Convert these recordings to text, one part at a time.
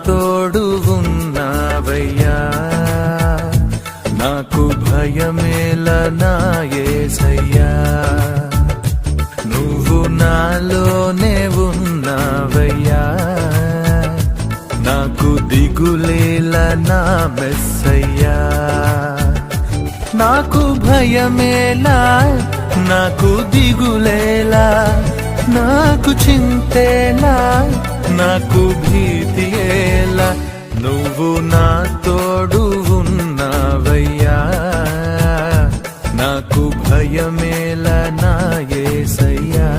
తోడు ఉన్నావయ్యా, నాకు భయమేలా నా యేసయ్యా. నువ్వు నాలోనే ఉన్నావయ్యా, నాకు దిగులేలా నా మెస్సయ్యా. నాకు భయమేలా, నాకు దిగులేలా, నాకు చింతేలా, నాకు భీతియేలా, నువ్వు నా తోడు ఉన్నావయ్యా, నాకు భయమేలా నా యేసయ్యా.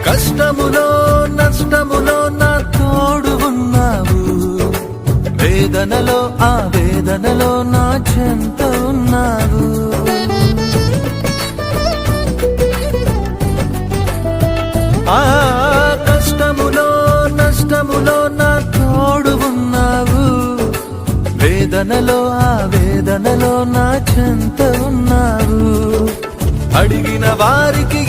కష్టములో నష్టములో నా తోడు ఉన్నావు, వేదనలో ఆ వేదనలో నా చెంత ఉన్నావు. ఆ కష్టములో నష్టములో నా తోడు ఉన్నావు, వేదనలో ఆ వేదనలో నా చెంత ఉన్నావు. అడిగిన వారికి